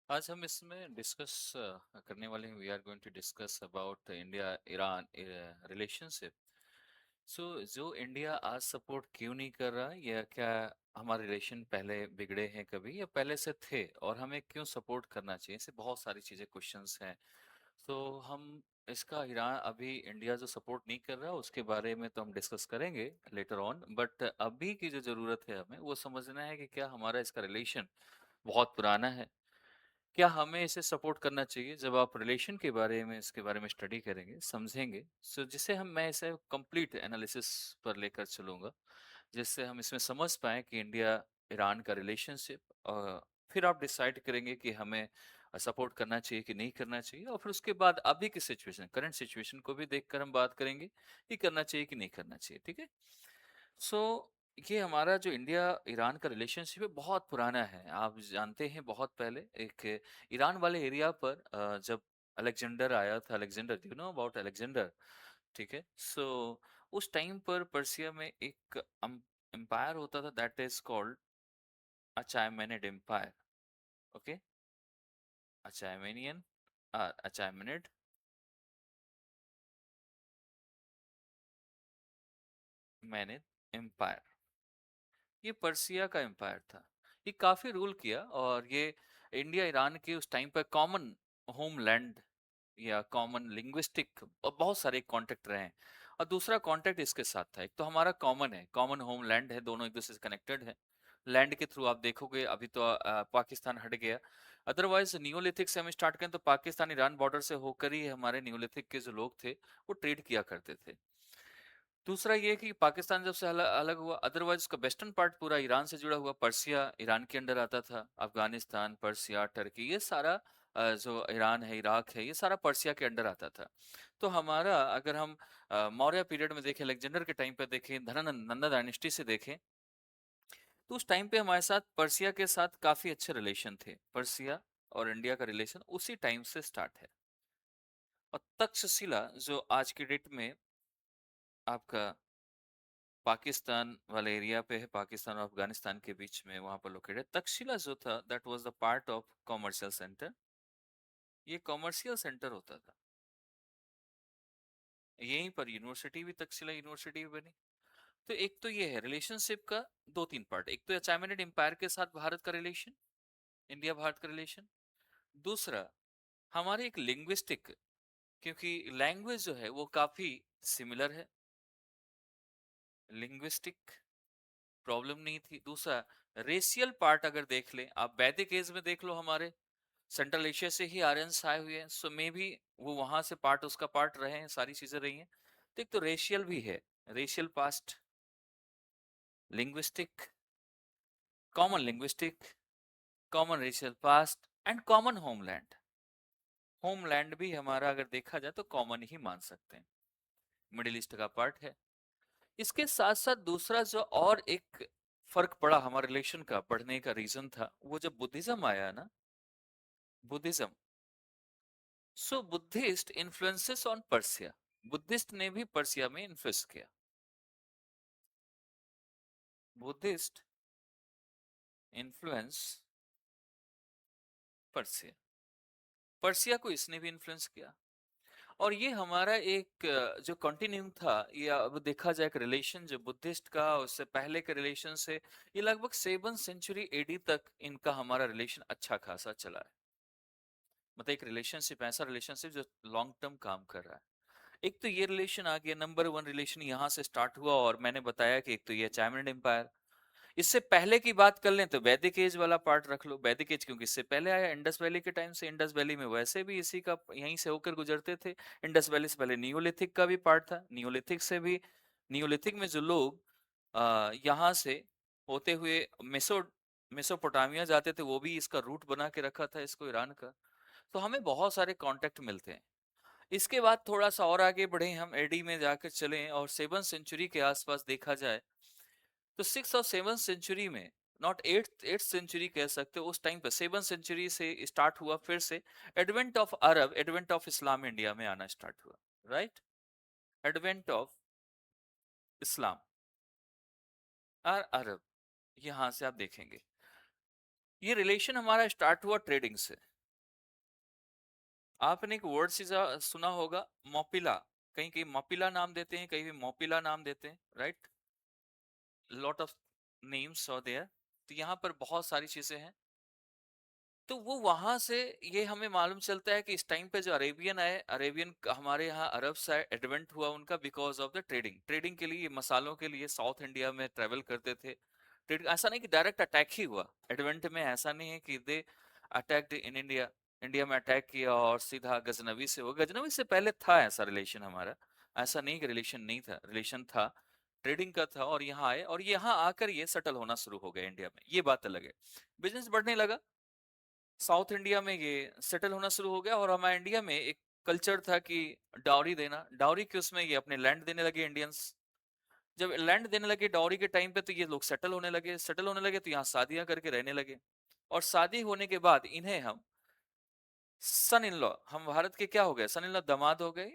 आज हम इसमें डिस्कस करने वाले हैं। We are going to discuss about India Iran relationship. So जो इंडिया आज सपोर्ट क्यों नहीं कर रहा, या क्या हमारे रिलेशन पहले बिगड़े हैं कभी या पहले से थे, और हमें क्यों सपोर्ट करना चाहिए, ऐसे बहुत सारी चीज़ें क्वेश्चंस हैं। तो हम इसका ईरान अभी इंडिया जो सपोर्ट नहीं कर रहा उसके बारे में तो हम डिस्कस करेंगे लेटर ऑन, बट अभी की जो ज़रूरत है हमें वो समझना है कि क्या हमारा इसका रिलेशन बहुत पुराना है, क्या हमें इसे सपोर्ट करना चाहिए। जब आप रिलेशन के बारे में इसके बारे में स्टडी करेंगे समझेंगे, सो जिसे हम मैं इसे कंप्लीट एनालिसिस पर लेकर चलूँगा, जिससे हम इसमें समझ पाएँ कि इंडिया ईरान का रिलेशनशिप, फिर आप डिसाइड करेंगे कि हमें सपोर्ट करना चाहिए कि नहीं करना चाहिए, और फिर उसके बाद अभी की सिचुएशन, करंट सिचुएशन को भी देखकर हम बात करेंगे कि करना चाहिए कि नहीं करना चाहिए। ठीक है? सो ये हमारा जो इंडिया ईरान का रिलेशनशिप है बहुत पुराना है। आप जानते हैं बहुत पहले एक ईरान वाले एरिया पर जब अलेक्जेंडर आया था, Alexander, you know about Alexander? ठीक है। सो उस टाइम पर पर्सिया में एक एम्पायर होता था, that is called Achaemenid empire. Okay, Achaemenian, Achaemenid मैनिड एम्पायर। ये पर्सिया का एम्पायर था। ये काफी रूल किया, और ये इंडिया ईरान के उस टाइम पर कॉमन होमलैंड या कॉमन लिंग्विस्टिक और बहुत सारे कॉन्टेक्ट रहे हैं। और दूसरा कॉन्टेक्ट इसके साथ था, एक तो हमारा कॉमन है, कॉमन होमलैंड है, दोनों एक दूसरे से कनेक्टेड है। लैंड के थ्रू आप देखोगे अभी तो पाकिस्तान हट गया। अदरवाइज नियोलिथिक से हम स्टार्ट करें तो पाकिस्तान ईरान बॉर्डर से होकर ही हमारे नियोलिथिक के जो लोग थे वो ट्रेड किया करते थे। दूसरा ये कि पाकिस्तान जब से अलग हुआ, अदरवाइज उसका वेस्टर्न पार्ट पूरा ईरान से जुड़ा हुआ, पर्सिया ईरान के अंडर आता था। अफगानिस्तान, पर्सिया, टर्की, ये सारा जो ईरान है, इराक है, ये सारा पर्सिया के अंडर आता था। तो हमारा अगर हम मौर्य पीरियड में देखें, अलेक्जेंडर के टाइम पे देखें, धनानंद नंदा डायनेस्टी से देखें, तो उस टाइम पे हमारे साथ पर्सिया के साथ काफी अच्छे रिलेशन थे। पर्सिया और इंडिया का रिलेशन उसी टाइम से स्टार्ट है। और तक्षशिला जो आज की डेट में आपका पाकिस्तान वाले एरिया पे है, पाकिस्तान और अफगानिस्तान के बीच में वहां पर लोकेटेड तक्षशिला जो था, that was the part of commercial centre. ये कॉमर्शियल सेंटर होता था। यहीं पर यूनिवर्सिटी भी, तक्षशिला यूनिवर्सिटी भी बनी। तो एक तो ये है रिलेशनशिप का दो तीन पार्ट, एक तो अचायमेनिड एम्पायर के साथ भारत का रिलेशन, इंडिया भारत का रिलेशन। दूसरा हमारे एक लिंग्विस्टिक, क्योंकि लैंग्वेज जो है वो काफी सिमिलर है, लिंग्विस्टिक प्रॉब्लम नहीं थी। दूसरा रेशियल पार्ट अगर देख लें आप, वैदिक एज में देख लो, हमारे सेंट्रल एशिया से ही आर्यंस आए हुए हैं, सो मे भी वो वहां से पार्ट, उसका पार्ट रहे हैं, सारी चीजें रही हैं। तो एक तो रेशियल भी है, racial past, linguistic, common linguistic, common racial past and common homeland. Homeland भी हमारा अगर देखा जाए तो कॉमन ही मान सकते हैं, मिडिल ईस्ट का पार्ट है। इसके साथ साथ दूसरा जो और एक फर्क पड़ा हमारे रिलेशन का बढ़ने का रीजन था, वो जब बुद्धिज्म आया ना, Buddhism. So Buddhist influences on Persia, Buddhist ने भी पर्सिया में इन्फ्लुएंस किया। बुद्धिस्ट इन्फ्लुएंस पर्सिया, पर्सिया को इसने भी इन्फ्लुएंस किया। और ये हमारा एक जो कंटिन्यूम था, या अब देखा जाए एक रिलेशन जो बुद्धिस्ट का उससे पहले के रिलेशन से, ये लगभग 7th century एडी तक इनका हमारा रिलेशन अच्छा खासा चला है। मतलब एक रिलेशनशिप, ऐसा रिलेशनशिप जो लॉन्ग टर्म काम कर रहा है। एक तो ये रिलेशन आ गया, नंबर वन रिलेशन यहाँ से स्टार्ट हुआ, और मैंने बताया कि एक तो ये चाइमंड एम्पायर। इससे पहले की बात कर लें तो वैदिक एज वाला पार्ट रख लो, वैदिक एज क्योंकि इससे पहले आया, इंडस वैली के टाइम से। इंडस वैली में वैसे भी इसी का, यहीं से होकर गुजरते थे। इंडस वैली से पहले नियोलिथिक का भी पार्ट था, नियोलिथिक से भी, नियोलिथिक में जो लोग यहाँ से होते हुए मेसोपोटामिया जाते थे, वो भी इसका रूट बना के रखा था इसको, ईरान का। तो हमें बहुत सारे कॉन्टेक्ट मिलते हैं। इसके बाद थोड़ा सा और आगे बढ़े हम, एडी में जाकर चलें, और 7th century के आसपास देखा जाए तो 6th और 7th century में, नॉट एट्थ सेंचुरी कह सकते हो, उस टाइम पे 7th century से स्टार्ट हुआ फिर से advent of Arab, advent of Islam India में आना स्टार्ट हुआ। राइट, एडवेंट ऑफ इस्लाम और अरब, यहां से आप देखेंगे ये रिलेशन हमारा स्टार्ट हुआ ट्रेडिंग से। आपने एक वर्ड सुना होगा, मोपिला। कहीं कहीं मोपिला नाम देते हैं, कहीं भी मोपिला नाम देते हैं, राइट? लॉट ऑफ नेम्स और देयर। तो यहाँ पर बहुत सारी चीजें हैं। तो वो वहां से ये हमें मालूम चलता है कि इस टाइम पे जो अरेबियन आए, अरेबियन हमारे यहाँ अरब से एडवेंट हुआ उनका because of the trading. Trading के लिए, मसालों के लिए साउथ इंडिया में ट्रेवल करते थे। ट्रेड, ऐसा नहीं कि डायरेक्ट अटैक ही हुआ एडवेंट में, ऐसा नहीं है कि दे अटैक्ड इन इंडिया, इंडिया में अटैक किया और सीधा गजनवी से हो। गजनवी से पहले था ऐसा रिलेशन हमारा, ऐसा नहीं कि रिलेशन नहीं था, रिलेशन था, ट्रेडिंग का था। और यहाँ आए और यहाँ आकर ये सेटल होना शुरू हो गया इंडिया में, ये बात अलग है। बिजनेस बढ़ने लगा साउथ इंडिया में, ये सेटल होना शुरू हो गया। और हमारे इंडिया में एक कल्चर था कि डाउरी देना, डाउरी के उसमें ये अपने लैंड देने लगे इंडियंस। जब लैंड देने लगे डाउरी के टाइम पे, तो ये लोग सेटल होने लगे, सेटल होने लगे तो यहाँ शादियां करके रहने लगे। और शादी होने के बाद इन्हें हम सन इन लॉ, हम भारत के क्या हो गए, सन इन लॉ, दामाद हो गए।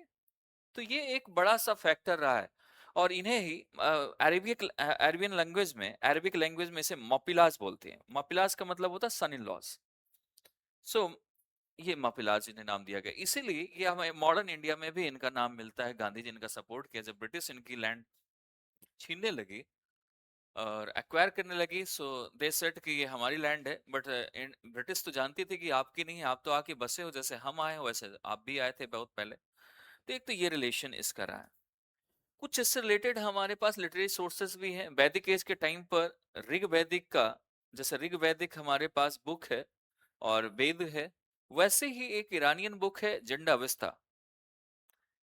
तो ये एक बड़ा सा फैक्टर रहा है। और इन्हें ही अरबिक लैंग्वेज में इसे मोपिलाज बोलते हैं। मोपिलाज का मतलब होता है सन इन लॉज। सो ये माफिलाज इन्हें नाम दिया गया, इसीलिए ये हमें मॉडर्न इंडिया में भी इनका नाम मिलता है। गांधी जी इनका सपोर्ट किया जब ब्रिटिश इनकी लैंड छीनने लगी और एक्वायर करने लगी। सो दे सेड कि ये हमारी लैंड है। बट ब्रिटिश तो जानती थी कि आपकी नहीं है, आप तो आके बसे हो, जैसे हम आए हो वैसे आप भी आए थे बहुत पहले। तो एक तो ये रिलेशन इसका रहा है। कुछ इससे रिलेटेड हमारे पास लिटरेरी सोर्सेस भी हैं। वैदिक एज के टाइम पर ऋग वैदिक का, जैसे ऋग वैदिक हमारे पास बुक है और वेद है, वैसे ही एक ईरानियन बुक है जंड अवस्था।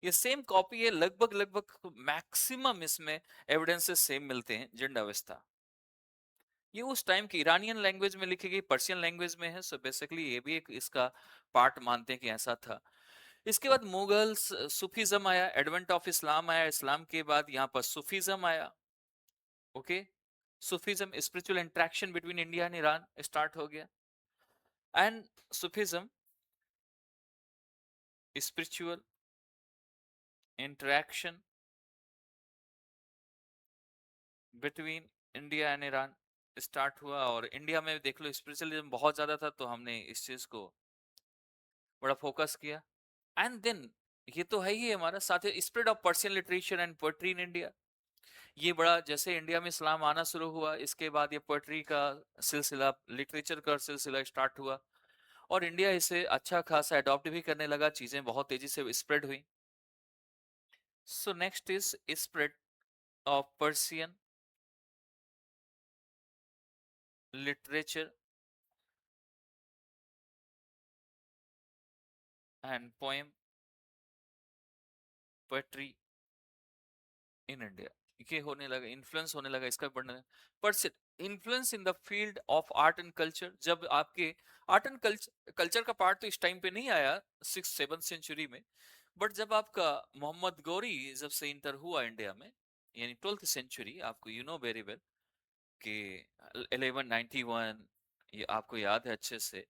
ये सेम कॉपी है लगभग लगभग, मैक्सिमम इसमें एविडेंसेस सेम मिलते हैं, जंड अवस्था। ये उस टाइम की ईरानियन लैंग्वेज में लिखी गई, पर्शियन लैंग्वेज में है। सो बेसिकली ये भी एक इसका पार्ट मानते हैं कि ऐसा था। इसके बाद मुगल्स, सूफीज्म आया, एडवेंट ऑफ इस्लाम आया, इस्लाम के बाद यहाँ पर सूफीज्म आया। Okay, Sufism, spiritual interaction between India and Iran start हो गया। And Sufism, spiritual interaction between India and Iran start हुआ। और इंडिया में देख लो स्पिरिचुअलिज्म बहुत ज्यादा था, तो हमने इस चीज को बड़ा फोकस किया। एंड देन ये तो है ही हमारा साथ है, spread of Persian literature and poetry in India. ये बड़ा, जैसे इंडिया में इस्लाम आना शुरू हुआ, इसके बाद ये पोएट्री का सिलसिला, लिटरेचर का सिलसिला स्टार्ट हुआ। और इंडिया इसे अच्छा खासा अडॉप्ट भी करने लगा, चीजें बहुत तेजी से स्प्रेड हुई। So next is spread of Persian literature and poem, poetry in India. ये होने लगा, इन्फ्लुएंस होने लगा इसका बढ़ने। पर influence in the field of art and culture, जब आपके आर्ट एंड कल्चर, कल्चर का पार्ट तो इस टाइम पे नहीं आया 6th-7th सेंचुरी में। बट जब आपका मोहम्मद गौरी जब से इंटर हुआ इंडिया में, यानी 12th सेंचुरी, आपको यू नो वेरी वेल कि 1191, ये आपको याद है अच्छे से,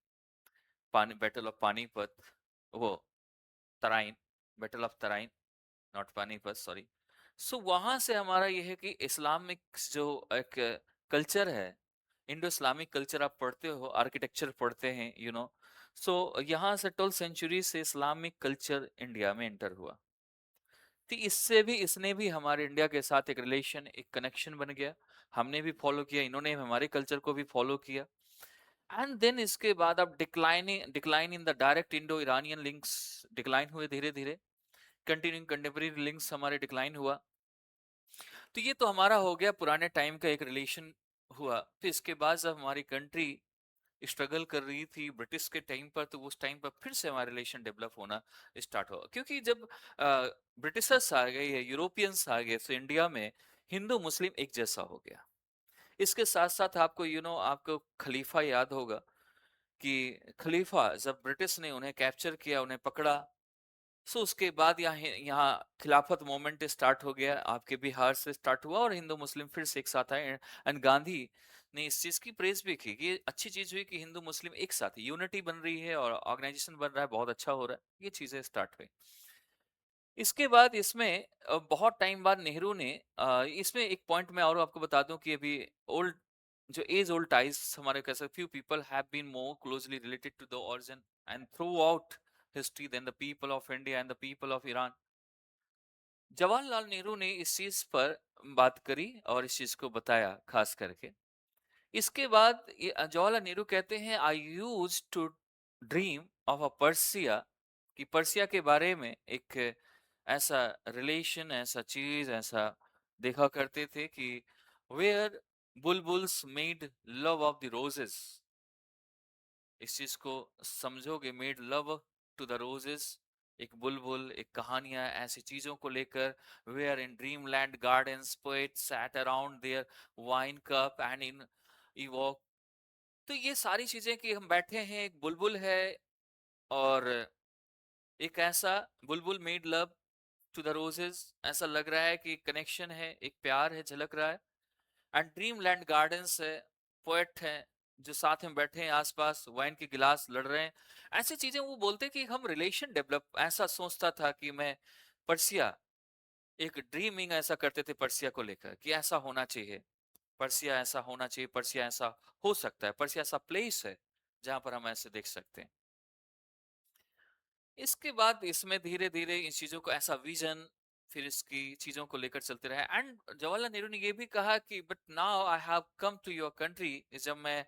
पानी, बैटल ऑफ पानीपत, वो Tarain, battle of Tarain, not Panipat, sorry. So वहां से हमारा यह है कि इस्लामिक जो एक कल्चर है, इंडो इस्लामिक कल्चर, आप पढ़ते हो, आर्किटेक्चर पढ़ते हैं, यू नो। सो यहाँ से 12th सेंचुरी से इस्लामिक कल्चर इंडिया में एंटर हुआ। तो इससे भी, इसने भी हमारे इंडिया के साथ एक रिलेशन, एक कनेक्शन बन गया। हमने भी फॉलो किया, इन्होंने हमारे कल्चर को भी फॉलो किया। एंड देन इसके बाद अब decline in the direct Indo Iranian links decline हुए धीरे धीरे। कंटिन्यूइंग कंटेम्पररी लिंक्स हमारे डिक्लाइन हुआ। तो ये तो हमारा हो गया पुराने टाइम का एक रिलेशन हुआ। फिर इसके बाद जब हमारी कंट्री स्ट्रगल कर रही थी ब्रिटिश के टाइम पर, तो उस टाइम पर फिर से हमारा रिलेशन डेवलप होना स्टार्ट हुआ। क्योंकि जब ब्रिटिशर्स आ गए या यूरोपियंस आ गए, तो इंडिया में हिंदू मुस्लिम एक जैसा हो गया। इसके साथ साथ आपको आपको खलीफा याद होगा कि खलीफा जब ब्रिटिश ने उन्हें कैप्चर किया, उन्हें पकड़ा, सो उसके बाद यहाँ यहाँ खिलाफत मूवमेंट स्टार्ट हो गया, आपके बिहार से स्टार्ट हुआ और हिंदू मुस्लिम फिर से एक साथ आए। एंड गांधी ने इस चीज की प्रेज भी की कि ये अच्छी चीज हुई कि हिंदू मुस्लिम एक साथ, यूनिटी बन रही है और ऑर्गेनाइजेशन बन रहा है, बहुत अच्छा हो रहा है, ये चीजें स्टार्ट हुई। इसके बाद इसमें बहुत टाइम बाद नेहरू ने इसमें एक पॉइंट मैं और आपको बता दूं कि अभी ओल्ड, जो एज ओल्ड टाइज हमारे, कैसे few people have been more closely related to the origin and throughout history than the people of India and the people of Iran. Jawaharlal Nehru ने इस चीज पर बात करी और इस चीज को बताया खास करके। इसके बाद जवाहरलाल नेहरू कहते हैं, I use to dream of a Persia, कि पर्सिया के बारे में एक ऐसा रिलेशन, ऐसा चीज, ऐसा देखा करते थे कि where bulbuls made love of the roses. इस चीज को समझोगे, made love to the roses, एक बुलबुल, एक कहानियां, ऐसी चीजों को लेकर। Where in dream land gardens poet sat around their wine cup and in evoke. तो ये सारी चीजें कि हम बैठे हैं, एक बुलबुल है, और एक ऐसा बुलबुल made love to the roses, ऐसा लग रहा है कि कनेक्शन है, एक प्यार है, झलक रहा है। एंड ड्रीम लैंड गार्डन्स है, पोएट है जो साथ में बैठे हैं, आसपास वाइन के गिलास लड़ रहे हैं। ऐसी चीजें वो बोलते कि हम रिलेशन डेवलप, ऐसा सोचता था कि मैं पर्सिया, एक ड्रीमिंग ऐसा करते थे पर्सिया को लेकर कि ऐसा होना चाहिए, पर्सिया ऐसा होना चाहिए, पर्सिया ऐसा हो सकता है, पर्सिया ऐसा प्लेस है जहां पर हम ऐसे देख सकते हैं। इसके बाद इसमें धीरे धीरे इन चीजों को ऐसा विजन, फिर इसकी चीजों को लेकर चलते रहे। एंड जवाहरलाल नेहरू ने ये भी कहा कि but now I have come to your country, जब मैं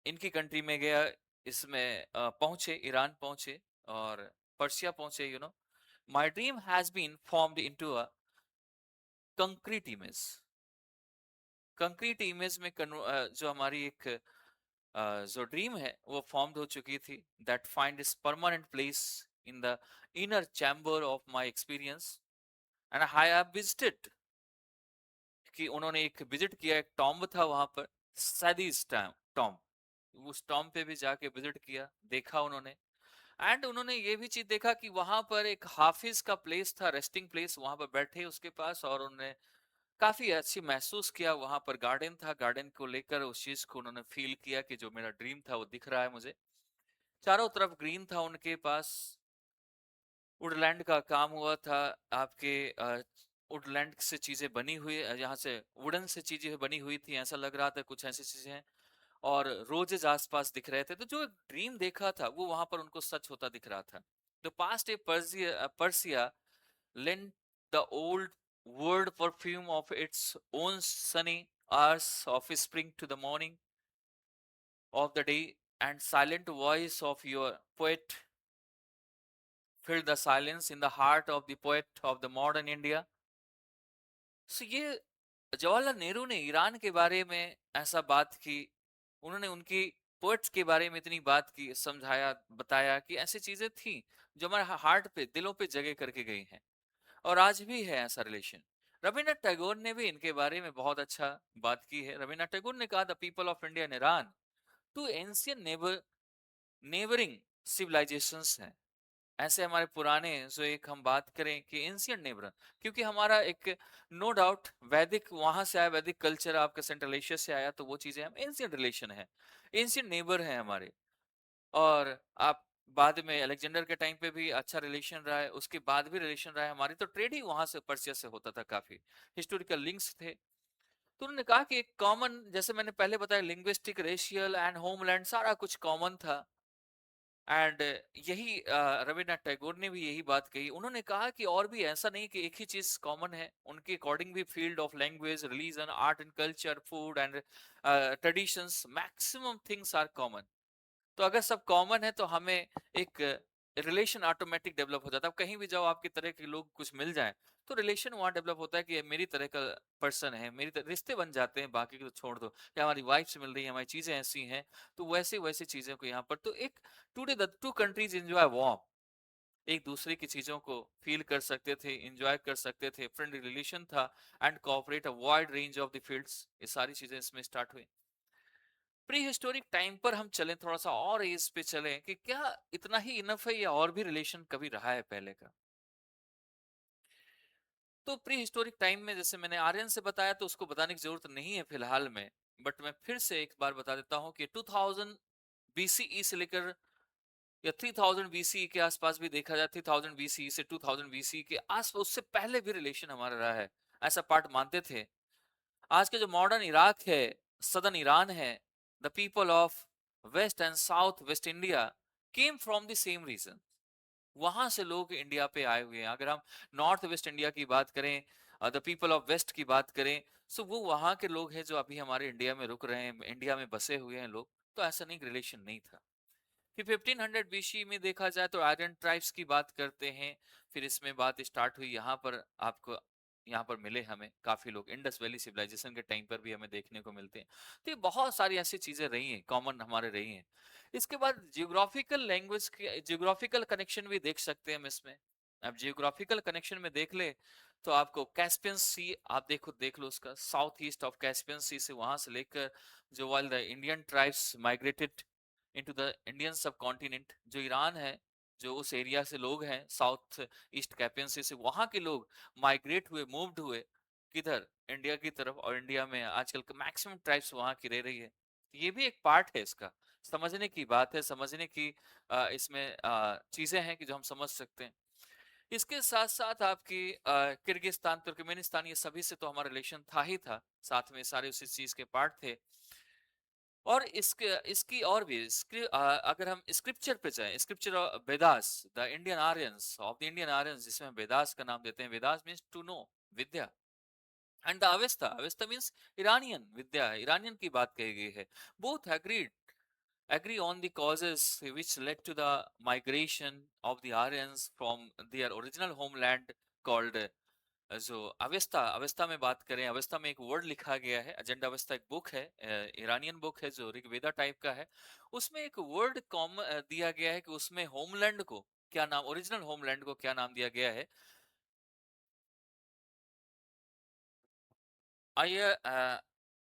इनकी कंट्री में गया, इसमें पहुंचे, ईरान पहुंचे और पर्सिया पहुंचे, my dream has been formed into a concrete image. Concrete image में जो हमारी एक जो ड्रीम है वो फॉर्म्ड हो चुकी थी, that find is permanent place in the inner chamber of my experience and I have visited. कि उन्होंने एक विजिट किया, एक टॉम्ब था वहां पर, सैदीज टॉम्ब, उस टॉम्ब पे भी जाके विजिट किया, देखा उन्होंने। एंड उन्होंने ये भी चीज देखा कि वहां पर एक हाफिज का प्लेस था, रेस्टिंग प्लेस, वहां पर बैठे उसके पास, और उन्होंने काफी अच्छी महसूस किया। वहां पर गार्डन था, गार्डन को लेकर उस चीज को उन्होंने फील किया कि जो मेरा ड्रीम था वो दिख रहा है मुझे। चारों तरफ ग्रीन था उनके पास, वुडलैंड का काम हुआ था, आपके वुडलैंड से चीजें बनी हुई, यहाँ से वुडन से चीजें बनी हुई थी, ऐसा लग रहा था कुछ ऐसी चीजें हैं। और रोजेज आसपास दिख रहे थे, तो जो ड्रीम देखा था वो वहां पर उनको सच होता दिख रहा था। The past A Persia lent the old world perfume of its own sunny hours of spring to the morning of the day, and silent voice of your poet filled the silence in the heart of the poet of the modern India. So ये जवाहरलाल नेहरू ने Iran के बारे में ऐसा बात की, उन्होंने उनकी पोएट्स के बारे में इतनी बात की, समझाया, बताया कि ऐसी चीजें थी जो हमारे हार्ट पे, दिलों पे जगह करके गई हैं, और आज भी है ऐसा रिलेशन। रविन्द्रनाथ टैगोर ने भी इनके बारे में बहुत अच्छा बात की है। रविन्द्रनाथ टैगोर ने कहा, the people of India and Iran two ancient neighbouring civilisations हैं। ऐसे हमारे पुराने, जो एक हम बात करें कि एंशियंट नेबर, क्योंकि हमारा एक, नो डाउट, वैदिक वहां से आया, वैदिक कल्चर आपका सेंट्रल एशिया से आया, तो वो चीजें हम एंशियंट रिलेशन है, एंशियंट नेबर है हमारे। और आप बाद में अलेक्जेंडर के टाइम पे भी अच्छा रिलेशन रहा है, उसके बाद भी रिलेशन रहा है, हमारी तो ट्रेड ही वहां से, पर्सिया से होता था, काफी हिस्टोरिकल लिंक्स थे। तो उन्होंने कहा कि एक कॉमन, जैसे मैंने पहले बताया, लिंग्विस्टिक, रेशियल एंड होमलैंड, सारा कुछ कॉमन था। एंड यही रविन्द्रनाथ टैगोर ने भी यही बात कही। उन्होंने कहा कि और भी ऐसा नहीं कि एक ही चीज कॉमन है, उनके अकॉर्डिंग भी field of language, religion, art and culture, food and traditions, maximum things are common. तो अगर सब कॉमन है तो हमें एक रिलेशन ऑटोमेटिक डेवलप हो जाता है। अब कहीं भी जाओ, आपकी तरह के लोग कुछ मिल जाएं, तो रिलेशन वहां डेवलप होता है कि ये मेरी तरह का पर्सन है, मेरी तरह, रिश्ते बन जाते हैं। बाकी को तो छोड़ दो, या हमारी वाइफ से मिल रही है, हमारी चीजें ऐसी हैं, तो वैसे वैसे चीजों को यहाँ पर, तो एक, today the two countries enjoy warm, एक दूसरे की चीजों को फील कर सकते थे, एंजॉय कर सकते थे, फ्रेंडली रिलेशन था, and cooperate a wide range of the fields, ये सारी चीजें इसमें स्टार्ट हुई। प्री हिस्टोरिक टाइम पर हम चलें, थोड़ा सा और एज पे चलें, कि क्या इतना ही इनफ है या और भी रिलेशन कभी रहा है पहले का। तो प्री हिस्टोरिक टाइम में, जैसे मैंने आर्यन से बताया, तो उसको बताने की जरूरत नहीं है फिलहाल में, बट मैं फिर से एक बार बता देता हूं कि 2000 बीसीई से लेकर, या 3000 बीसीई के आसपास भी देखा जाए, 3000 बीसीई से 2000 बीसीई के आसपास, उससे पहले भी रिलेशन हमारा रहा है, ऐसा पार्ट मानते थे। आज के जो मॉडर्न इराक है, सदर्न ईरान है, the people of west and south west India, came from the same region. वहां से लोग इंडिया पे आए हुए हैं। अगर हम नॉर्थ वेस्ट इंडिया की बात करें, द पीपल ऑफ वेस्ट की बात करें, सो वो वहां के लोग हैं जो अभी हमारे इंडिया में रुक रहे हैं, इंडिया में बसे हुए हैं लोग। तो ऐसा नहीं, रिलेशन नहीं था। फिर 1500 बीसी में देखा जाए तो आर्यन ट्राइब्स की बात करते हैं। फिर इसमें बात स्टार्ट हुई, यहाँ पर आपको यहाँ पर मिले हमें काफी लोग, इंडस वैली सिविलाइजेशन के टाइम पर भी हमें देखने को मिलते हैं। तो ये बहुत सारी ऐसी चीजें रही हैं, कॉमन हमारे रही हैं। इसके बाद जियोग्राफिकल लैंग्वेज के जियोग्राफिकल कनेक्शन भी देख सकते हैं हम इसमें। अब जियोग्राफिकल कनेक्शन में देख ले तो आपको कैस्पियन सी, आप देखो देख लो उसका साउथ ईस्ट ऑफ कैस्पियन सी से, वहां से लेकर जो while the Indian tribes migrated into the Indian सब कॉन्टिनेंट, जो ईरान है, जो उस एरिया से लोग हैं साउथ ईस्ट कैपियन से वहां के लोग माइग्रेट हुए, मूव्ड हुए किधर, इंडिया की तरफ। और इंडिया में आजकल मैक्सिमम ट्राइब्स वहां की रह रही है। ये भी एक पार्ट है इसका, समझने की बात है, समझने की इसमें चीजें हैं कि जो हम समझ सकते हैं। इसके साथ साथ आपकी किर्गिस्तान, तुर्कमेनिस्तान, ये सभी से तो हमारा रिलेशन था ही था, साथ में सारे उसी चीज के पार्ट थे। और इसके इसकी और भी अगर हम स्क्रिप्चर पे जाएं, scripture Vedas, the Indian Aryans of the Indian Aryans, जिसमें हम वेदास का नाम देते हैं। वेदास मींस टू नो, विद्या। And the Avesta, Avesta means Iranian विद्या, ईरानियन की बात कही गई है। Both agreed agree on the causes which led to the migration of the Aryans from their original homeland called जो अवेस्ता, अवेस्ता में बात करें, अवेस्ता में एक वर्ड लिखा गया है, अजेंडा अवेस्ता एक बुक है, ईरानियन बुक है जो ऋग्वेदा टाइप का है। उसमें एक वर्ड कॉम दिया गया है कि उसमें होमलैंड को क्या नाम, ओरिजिनल होमलैंड को क्या नाम दिया गया है। आर्य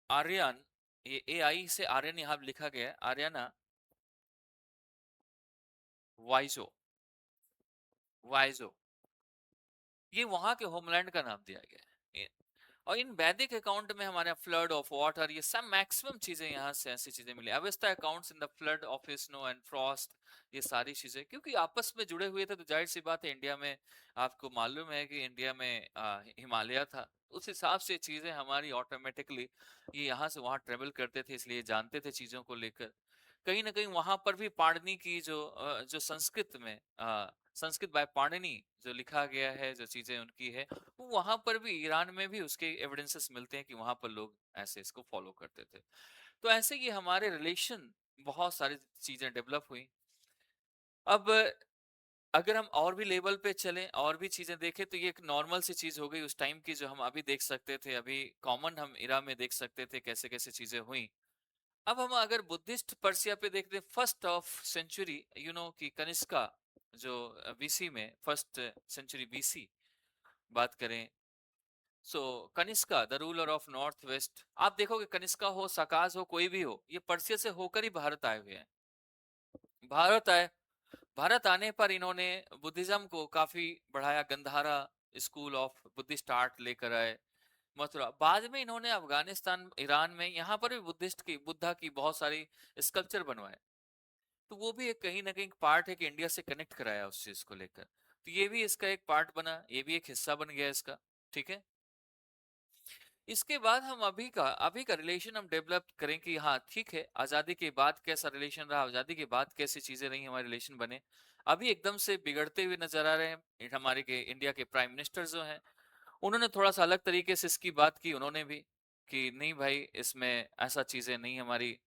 आर्यन, ये ए आई से आर्यन यहाँ लिखा गया है, आर्यना वाइजो, वाइजो, ये वहां के होमलैंड का नाम दिया गया है। और इन वैदिक अकाउंट में हमारे फ्लड ऑफ वाटर, ये सब मैक्सिमम चीजें यहाँ से ऐसी चीजें मिली। Avesta accounts in the flood of snow and frost, ये सारी चीजें क्योंकि आपस में जुड़े हुए थे, तो जाहिर सी बात है इंडिया में, आपको मालूम है कि इंडिया में हिमालय था, उस हिसाब से चीजें हमारी ऑटोमेटिकली ये यहाँ से वहां ट्रेवल करते थे, इसलिए जानते थे चीजों को लेकर। कहीं ना कहीं वहां पर भी पाणिनि की जो संस्कृत में संस्कृत बाय पाणिनि जो लिखा गया है, जो चीजें उनकी है, वो वहां पर भी, ईरान में भी उसके एविडेंसेस मिलते हैं कि वहां पर लोग ऐसे इसको फॉलो करते थे। तो ऐसे ये हमारे रिलेशन, बहुत सारी चीजें डेवलप हुई। अब अगर हम और भी लेवल पे चलें, और भी चीजें देखें, तो ये एक नॉर्मल सी चीज हो गई उस टाइम की, जो हम अभी देख सकते थे, अभी कॉमन हम इरा में देख सकते थे कैसे कैसे चीजें हुई। अब हम अगर बुद्धिस्ट पर्सिया पे देखते हैं, first of century, you know कि कनिष्का, जो बीसी में फर्स्ट सेंचुरी बीसी बात करें, so Kanishka the ruler of north west, आप देखोगे कनिष्का हो, सकाज हो, कोई भी हो, ये पर्सिया से होकर ही भारत आए हुए हैं। भारत आए, भारत आने पर इन्होंने बुद्धिज्म को काफी बढ़ाया, Gandhara school of Buddhist art लेकर आए मथुरा। बाद में इन्होंने अफगानिस्तान, ईरान में, यहाँ पर भी बुद्धिस्ट की, बुद्धा की बहुत सारी स्कल्पचर बनवाए। तो वो भी एक कहीं ना कहीं पार्ट है कि इंडिया से कनेक्ट कराया उस चीज को लेकर। तो ये भी इसका एक पार्ट बना, ये भी एक हिस्सा बन गया इसका। ठीक है, इसके बाद हम अभी का रिलेशन हम डेवलप करें कि हाँ ठीक है, आजादी के बाद कैसा रिलेशन रहा, आजादी के बाद कैसी चीजें रही हमारे रिलेशन बने। अभी एकदम से बिगड़ते हुए नजर आ रहे हैं। हमारे के इंडिया के प्राइम मिनिस्टर जो हैं, उन्होंने थोड़ा सा अलग तरीके से इसकी बात की, उन्होंने भी कि नहीं भाई, इसमें ऐसा चीजें नहीं हमारी।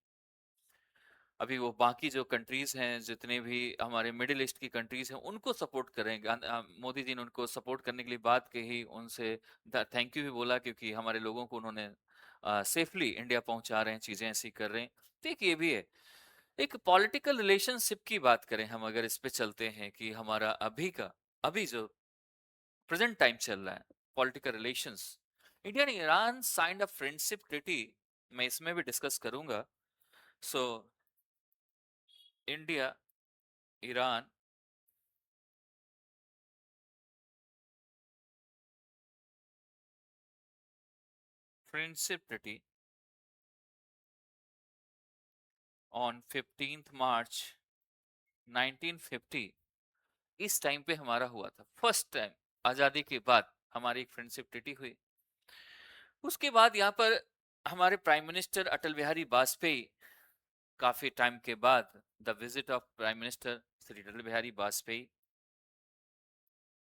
अभी वो बाकी जो कंट्रीज हैं, जितने भी हमारे मिडिल ईस्ट की कंट्रीज हैं, उनको सपोर्ट करेंगे। मोदी जी ने उनको सपोर्ट करने के लिए बात कही, उनसे थैंक यू भी बोला, क्योंकि हमारे लोगों को उन्होंने सेफली इंडिया पहुंचा रहे हैं, चीजें ऐसी कर रहे हैं। तो एक ये भी है। एक पॉलिटिकल रिलेशनशिप की बात करें हम, अगर इस पे चलते हैं कि हमारा अभी जो प्रेजेंट टाइम चल रहा है, political relations, India and Iran signed a friendship treaty, मैं इसमें भी डिस्कस करूंगा। So India, Iran friendship treaty on 15th मार्च 1950, इस टाइम पे हमारा हुआ था फर्स्ट टाइम, आजादी के बाद हमारी एक फ्रेंडशिप ट्रीटी हुई। उसके बाद यहाँ पर हमारे प्राइम मिनिस्टर अटल बिहारी वाजपेयी काफी टाइम के बाद the visit of prime minister Shri Atal Bihari Vajpayee,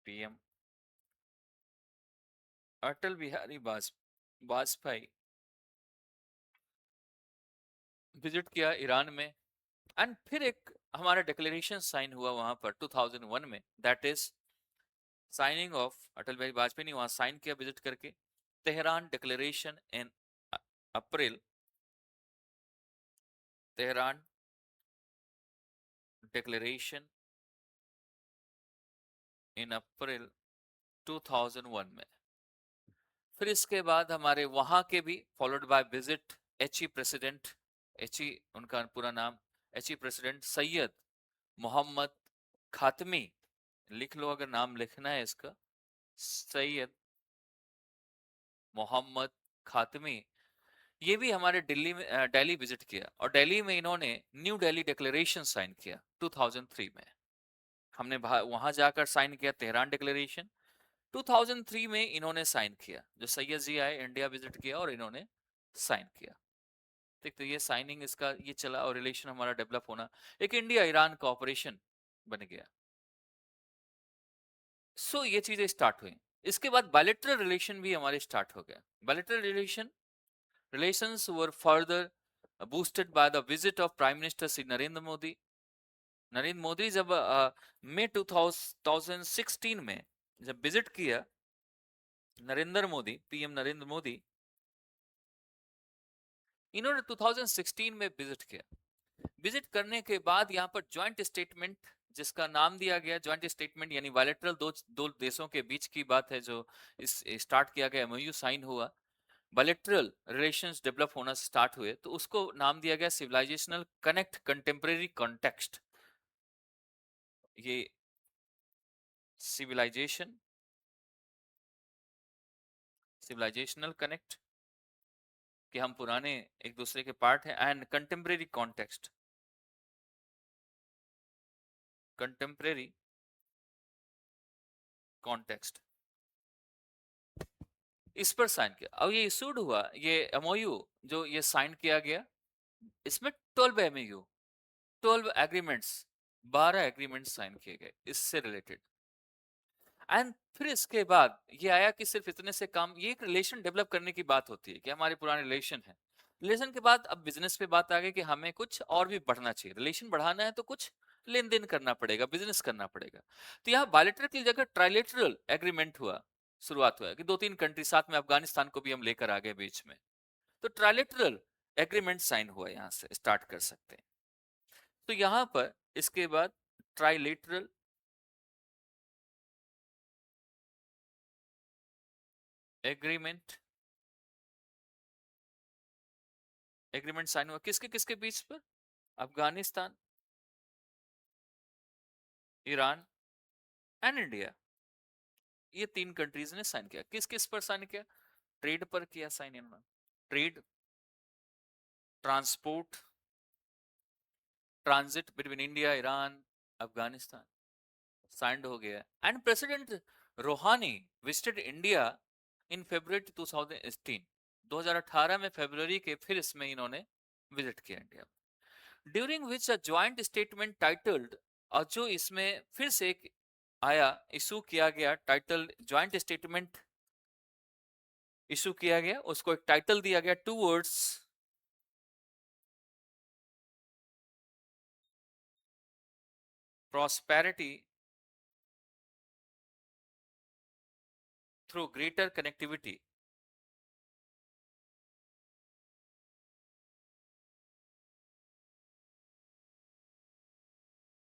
PM Atal Bihari Vajpayee visit किया ईरान में। एंड फिर एक हमारा डिक्लेरेशन साइन हुआ वहां पर 2001 में, that is signing off Atal Bihari Vajpayee ने वहां साइन किया विजिट करके, तेहरान डिक्लेरेशन इन अप्रैल, तेहरान डिक्लेरेशन इन अप्रैल 2001 में। फिर इसके बाद हमारे वहां के भी followed by visit HE president, HE उनका पूरा नाम, एचई प्रेसिडेंट सैयद मोहम्मद खातमी, लिख लो अगर नाम लिखना है इसका, सैयद मोहम्मद खातमी। ये भी हमारे दिल्ली में दिल्ली विजिट किया और दिल्ली में इन्होंने न्यू दिल्ली डिक्लेरेशन साइन किया 2003 में। हमने वहां जाकर साइन किया तेहरान डिक्लेरेशन। 2003 में इन्होंने साइन किया, जो सैयद जी आए इंडिया विजिट किया और इन्होंने साइन किया। ठीक, तो ये साइनिंग इसका ये चला और रिलेशन हमारा डेवलप होना, एक इंडिया ईरान कोऑपरेशन बन गया। सो ये चीजें स्टार्ट हुई। इसके बाद बायलैटरल रिलेशन भी हमारे स्टार्ट हो गया। Bilateral relations were further boosted by the visit of Prime Minister Sri Narendra Modi. Narendra Modi जब मई 2016 में जब विजिट किया, नरेंद्र मोदी, पीएम नरेंद्र मोदी, इन्होंने 2016 में विजिट किया। विजिट करने के बाद यहाँ पर ज्वाइंट स्टेटमेंट, जिसका नाम दिया गया ज्वाइंट स्टेटमेंट, यानी बायलैटरल दो देशों के बीच की बात है जो इस स्टार्ट किया गया, एमओयू साइन हुआ, बायलैटरल रिलेशंस डेवलप होना स्टार्ट हुए, तो उसको नाम दिया गया सिविलाइजेशनल कनेक्ट कंटेम्परेरी कॉन्टेक्स्ट। ये सिविलाइजेशन, सिविलाइजेशनल कनेक्ट कि हम पुराने एक दूसरे के पार्ट हैं, and contemporary context, contemporary context, इस पर साइन किया। अब ये इशूड हुआ, ये एमओयू जो ये साइन किया गया, इसमें 12 एमओयू, 12 एग्रीमेंट्स, 12 एग्रीमेंट साइन किए गए इससे रिलेटेड। एंड फिर इसके बाद ये आया कि सिर्फ इतने से काम, ये एक रिलेशन डेवलप करने की बात होती है कि हमारे पुराने रिलेशन है। रिलेशन के बाद अब बिजनेस पे बात आ गई कि हमें कुछ और भी बढ़ना चाहिए, रिलेशन बढ़ाना है तो कुछ लेन देन करना पड़ेगा, बिजनेस करना पड़ेगा। तो यहाँ बायलैटरल की जगह ट्राइलेटरल एग्रीमेंट हुआ, शुरुआत हुआ कि 2-3 कंट्री साथ में, अफगानिस्तान को भी हम लेकर आ गए बीच में, तो ट्राइलेटरल एग्रीमेंट साइन हुआ, यहाँ से स्टार्ट कर सकते हैं। तो यहाँ पर इसके बाद ट्राइलेटरल एग्रीमेंट, एग्रीमेंट साइन हुआ किसके किसके बीच पर, अफगानिस्तान, ईरान एंड इंडिया, ये 3 कंट्रीज ने साइन किया। किस किस पर साइन किया, ट्रेड पर किया साइन इन्होंने, trade, transport, transit between India, Iran, Afghanistan, signed हो गया। And president Rohani visited India in February 2018, 2018 में फरवरी के फिर इसमें इन्होंने विजिट किया India, during which a joint statement titled, और जो इसमें फिर से एक आया, इशू किया गया टाइटल, ज्वाइंट स्टेटमेंट इशू किया गया, उसको एक टाइटल दिया गया, towards prosperity through greater connectivity,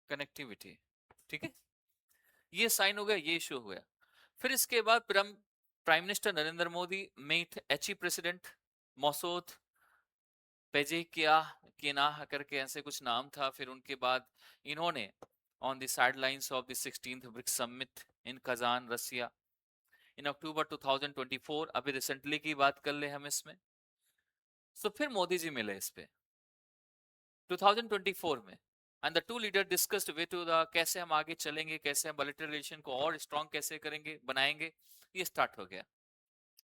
connectivity, ठीक है, ये साइन हो गया, ये इशू हो गया। फिर इसके बाद prime minister Narendra Modi meet HE president Masoud Pezeshkian करके ऐसे कुछ नाम था। फिर उनके बाद इन्होंने on the sidelines of the 16th BRICS summit in Kazan Russia in October 2024, अभी रिसेंटली की बात कर ले हम इसमें, तो फिर मोदी जी मिले इस पे 2024 में, and the two leader discussed way to the, कैसे हम आगे चलेंगे, कैसे हम बायलैटरल रिलेशन को और स्ट्रॉन्ग कैसे करेंगे, बनाएंगे, ये स्टार्ट हो गया।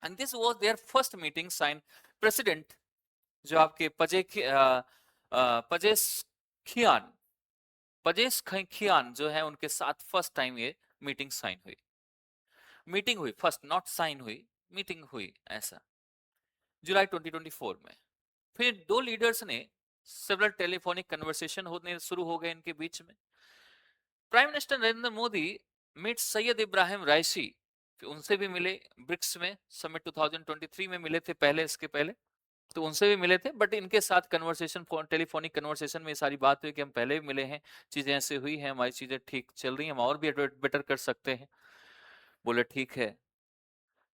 And this was their first meeting sign, president जो आपके पजे पजेस्कियान पजेस्कियान जो है उनके साथ फर्स्ट टाइम ये मीटिंग हुई फर्स्ट, नॉट साइन हुई, मीटिंग हुई ऐसा, जुलाई 2024 में। फिर दो लीडर्स ने सेवरल टेलीफोनिक कन्वर्सेशन होने शुरू हो गए इनके बीच में। Prime minister Narendra Modi meet Seyed Ebrahim Raisi, उनसे भी मिले, ब्रिक्स में समिट 2023 में मिले थे पहले, इसके पहले तो उनसे भी मिले थे, बट इनके साथ कन्वर्सेशन, टेलीफोनिक कन्वर्सेशन में ये सारी बात हुई कि हम पहले भी मिले हैं, चीजें ऐसे हुई हैं, हमारी चीजें ठीक चल रही हैं, हम और भी बेटर कर सकते हैं। बोले ठीक है।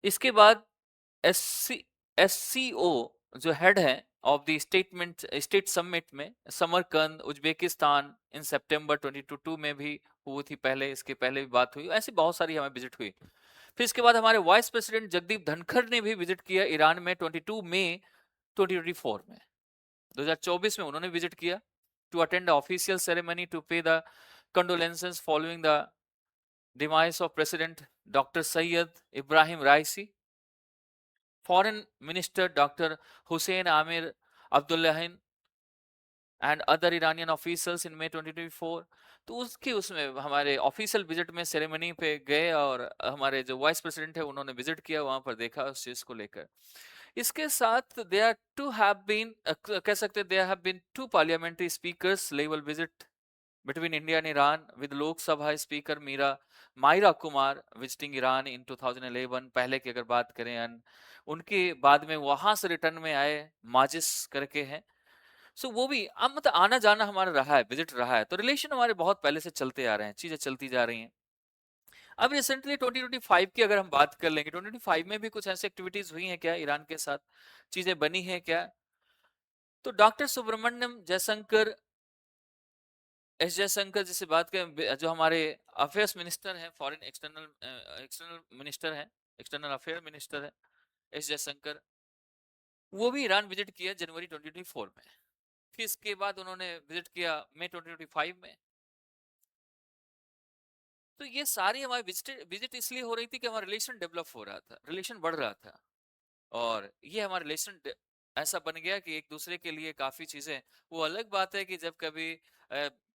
इसके बाद एससीओ जो हेड है ऑफ द स्टेट समिट में समरकंद उज्बेकिस्तान इन सितंबर 2022 में भी हुई थी, पहले इसके पहले भी बात हुई, ऐसी बहुत सारी हमें विजिट हुई। फिर इसके बाद हमारे वाइस प्रेसिडेंट जगदीप धनखड़ ने भी विजिट किया ईरान में 22 मई 2024 में, 2024 में उन्होंने विजिट किया to attend official ceremony to pay the condolences following the demise of president doctor Seyed Ebrahim Raisi. Foreign minister doctor Hossein Amir Abdollahian and other Iranian officers in May 2024। तो उसमें हमारे official visit में ceremony पे गए और हमारे जो vice president है उन्होंने विजिट किया, वहां पर देखा उस चीज को लेकर। इसके साथ they are two have been, कह सकते they have been two parliamentary speakers level visit between India and Iran with Lok Sabha Speaker Meira Kumar visiting Iran in 2011 पहले की अगर बात करें, एंड उनके बाद में वहां से रिटर्न में आए माजिस करके हैं। सो वो भी अब मतलब आना जाना हमारा रहा है, विजिट रहा है, तो रिलेशन हमारे बहुत पहले से चलते आ रहे हैं, चीजें चलती जा रही हैं। अब रिसेंटली 2025 की अगर हम बात कर लेंगे, 2025 में भी कुछ ऐसी एक्टिविटीज हुई हैं क्या ईरान के साथ, चीजें बनी हैं क्या? तो डॉक्टर सुब्रमण्यम जयशंकर, एस जयशंकर जिसे बात करें, जो हमारे अफेयर्स मिनिस्टर हैं, फॉरेन एक्सटर्नल मिनिस्टर हैं, एक्सटर्नल अफेयर मिनिस्टर है एस जयशंकर, वो भी ईरान विजिट किया जनवरी 2024 में। फिर इसके बाद उन्होंने विजिट किया मई 2025 में। तो ये सारी हमारी विजिट इसलिए हो रही थी कि हमारा रिलेशन डेवलप हो रहा था, रिलेशन बढ़ रहा था, और ये हमारा रिलेशन ऐसा बन गया कि एक दूसरे के लिए काफी चीजें, वो अलग बात है कि जब कभी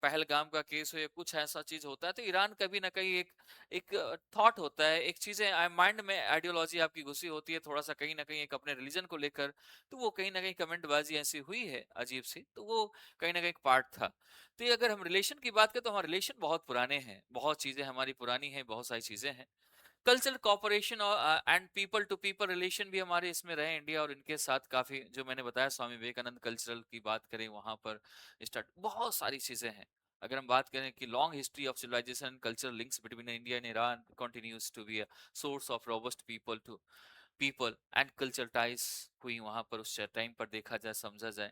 पहलगाम का केस हो या कुछ ऐसा चीज होता है तो ईरान कभी ना कहीं एक एक थॉट होता है, एक चीजें माइंड में आइडियोलॉजी आपकी घुसी होती है थोड़ा सा कहीं ना कहीं एक अपने रिलीजन को लेकर, तो वो कहीं ना कहीं कमेंट बाजी ऐसी हुई है अजीब सी, तो वो कहीं ना कहीं एक पार्ट था। तो ये अगर हम रिलेशन की बात करें तो हमारे रिलेशन बहुत पुराने हैं, बहुत चीजें हमारी पुरानी हैं, बहुत सारी चीजें हैं। कल्चरल कॉपरेशन और and people to people relation भी हमारे इसमें रहे इंडिया और इनके साथ काफी, जो मैंने बताया स्वामी विवेकानंद कल्चरल की बात करें वहां पर स्टार्ट बहुत सारी चीजें हैं। अगर हम बात करें कि long history of civilization cultural links between India and Iran continues to be a source of robust people and culture ties हुई वहां पर उस टाइम पर, देखा जाए समझा जाए।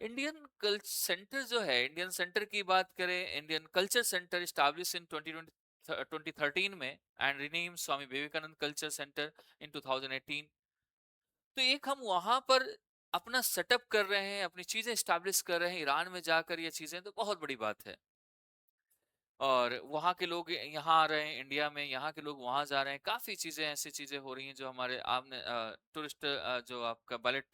इंडियन कल्चर सेंटर जो है, इंडियन सेंटर की बात करें, Indian culture centre establish in 2013 में and rename Swami Vivekananda culture centre in 2018। तो एक हम वहां पर अपना सेटअप कर रहे हैं, अपनी चीजें स्टैब्लिश कर रहे हैं ईरान में जाकर, ये चीजें तो बहुत बड़ी बात है। और वहाँ के लोग यहाँ आ रहे हैं इंडिया में, यहाँ के लोग वहाँ जा रहे हैं, काफी चीजें ऐसी चीजें हो रही हैं जो हमारे आपने टूरिस्ट, जो आपका बजट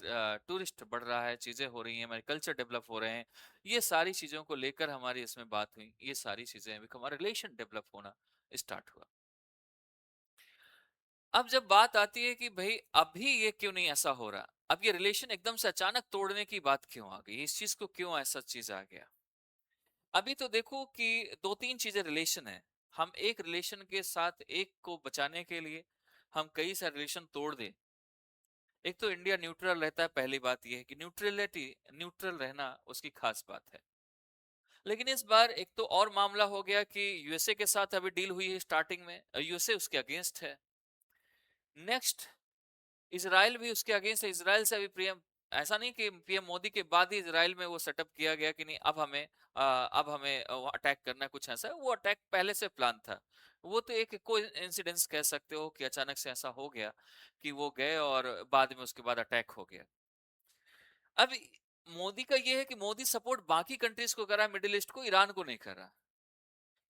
टूरिस्ट बढ़ रहा है, चीजें हो रही हैं, हमारे कल्चर डेवलप हो रहे हैं, ये सारी चीजों को लेकर हमारी इसमें बात हुई, ये सारी चीजें हमारा रिलेशन डेवलप होना स्टार्ट हुआ। अब जब बात आती है कि भाई अभी ये क्यों नहीं ऐसा हो रहा, अब ये रिलेशन एकदम से अचानक तोड़ने की बात क्यों आ गई, इस चीज को क्यों ऐसा चीज आ गया? अभी तो देखो कि दो तीन चीजें रिलेशन है, हम एक रिलेशन के साथ एक को बचाने के लिए हम कई सारे रिलेशन तोड़ दें। एक तो इंडिया न्यूट्रल रहता है, पहली बात यह है कि न्यूट्रल रहना उसकी खास बात है। लेकिन इस बार एक तो और मामला हो गया कि यूएसए के साथ अभी डील हुई है, स्टार्टिंग में यूएसए उसके अगेंस्ट है। नेक्स्ट इसराइल भी उसके अगेंस्ट है, इसराइल से अभी पीएम, ऐसा नहीं कि पीएम मोदी के बाद ही इसराइल में वो सेटअप किया गया कि नहीं अब हमें अटैक करना है, कुछ ऐसा है, वो अटैक पहले से प्लान था। वो तो एक कोई इंसिडेंस कह सकते हो कि अचानक से ऐसा हो गया कि वो गए और बाद में उसके बाद अटैक हो गया। अब मोदी का ये है कि मोदी सपोर्ट बाकी कंट्रीज को कर रहा है, मिडिल ईस्ट को, ईरान को नहीं कर रहा।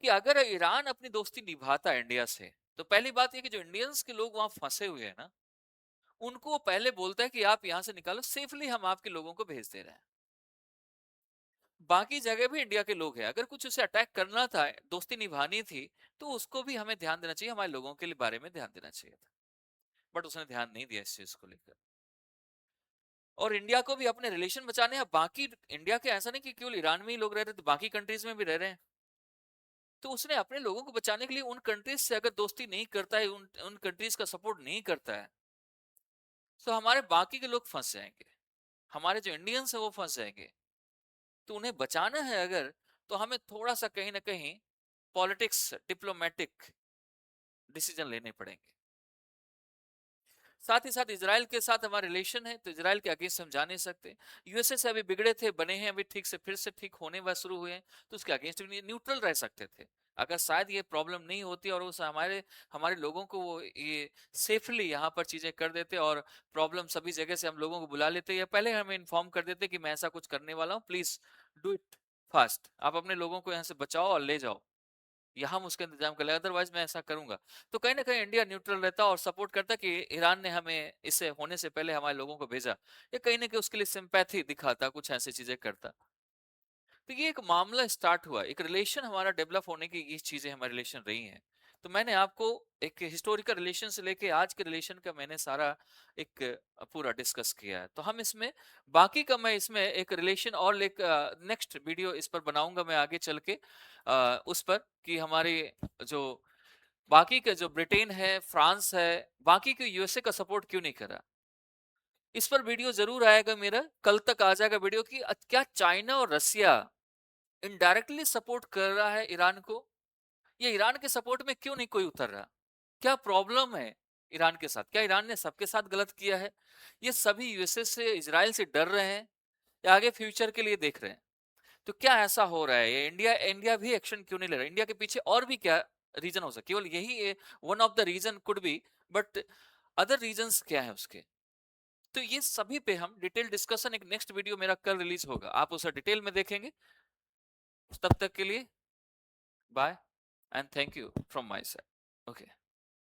कि अगर ईरान अपनी दोस्ती निभाता है इंडिया से, तो पहली बात ये कि जो इंडियंस के लोग वहां फंसे हुए हैं ना, उनको वो पहले बोलता है कि आप यहां से निकालो सेफली, हम आपके लोगों को भेज दे रहे हैं। बाकी जगह भी इंडिया के लोग हैं, अगर कुछ उसे अटैक करना था, दोस्ती निभानी थी, तो उसको भी हमें ध्यान देना चाहिए, हमारे लोगों के लिए बारे में ध्यान देना चाहिए था, बट उसने ध्यान नहीं दिया इस चीज को लेकर। और इंडिया को भी अपने रिलेशन बचाने हैं, बाकी इंडिया के ऐसा नहीं कि केवल ईरान में ही लोग रह रहे थे, बाकी कंट्रीज में भी रह रहे हैं, तो उसने अपने लोगों को बचाने के लिए उन कंट्रीज से अगर दोस्ती नहीं करता है, उन कंट्रीज का सपोर्ट नहीं करता है, तो हमारे बाकी के लोग फंस जाएंगे, हमारे जो इंडियंस है वो फंस जाएंगे। तो उन्हें बचाना है अगर, तो हमें थोड़ा सा कहीं ना कहीं पॉलिटिक्स, डिप्लोमेटिक डिसीजन लेने पड़ेंगे। साथ ही साथ इजराइल के साथ हमारा रिलेशन है, तो इजराइल के अगेंस्ट हम जा नहीं सकते। यूएसए से अभी बिगड़े थे, बने हैं अभी ठीक से, फिर से ठीक होने व शुरू हुए हैं, तो उसके अगेंस्ट भी न्यूट्रल रह सकते थे। अगर शायद ये प्रॉब्लम नहीं होती और उस हमारे हमारे लोगों को वो ये सेफली यहाँ पर चीजें कर देते, और प्रॉब्लम सभी जगह से हम लोगों को बुला लेते, या पहले हमें इन्फॉर्म कर देते कि मैं ऐसा कुछ करने वाला हूँ, प्लीज डू इट फास्ट, आप अपने लोगों को यहाँ से बचाओ और ले जाओ, या हम उसका इंतजाम कर ले, अदरवाइज मैं ऐसा करूंगा। तो कहीं ना कहीं इंडिया न्यूट्रल रहता और सपोर्ट करता कि ईरान ने हमें इससे होने से पहले हमारे लोगों को भेजा, या कहीं ना कहीं उसके लिए सिंपैथी दिखाता, कुछ ऐसी चीजें करता। तो ये एक मामला स्टार्ट हुआ, एक रिलेशन हमारा डेवलप होने की, ये चीजें हमारे रिलेशन रही हैं। तो मैंने आपको एक हिस्टोरिकल रिलेशन से लेके आज के रिलेशन का मैंने सारा एक पूरा डिस्कस किया है। तो हम इसमें बाकी का मैं इसमें एक रिलेशन और नेक्स्ट वीडियो इस पर बनाऊंगा मैं आगे चल के, उस पर कि हमारी जो बाकी के जो ब्रिटेन है, फ्रांस है, बाकी के यूएसए का सपोर्ट क्यों नहीं करा, इस पर वीडियो जरूर आएगा मेरा, कल तक आ जाएगा वीडियो कि क्या चाइना और रसिया इनडायरेक्टली सपोर्ट कर रहा है ईरान को, या ईरान के सपोर्ट में क्यों नहीं कोई उतर रहा, क्या प्रॉब्लम है ईरान के साथ, क्या ईरान ने सबके साथ गलत किया है, ये सभी यूएसए से, इजराइल से डर रहे हैं, या आगे फ्यूचर के लिए देख रहे हैं। तो क्या ऐसा हो रहा है, ये इंडिया इंडिया भी एक्शन क्यों नहीं ले रहा, इंडिया के पीछे और भी क्या रीजन हो सकता, केवल यही one of the reason could be, but other reasons क्या है उसके। तो ये सभी पे हम डिटेल डिस्कशन, एक नेक्स्ट वीडियो मेरा कल रिलीज होगा, आप उसे डिटेल में देखेंगे। तब तक के लिए bye and thank you from my side. Okay.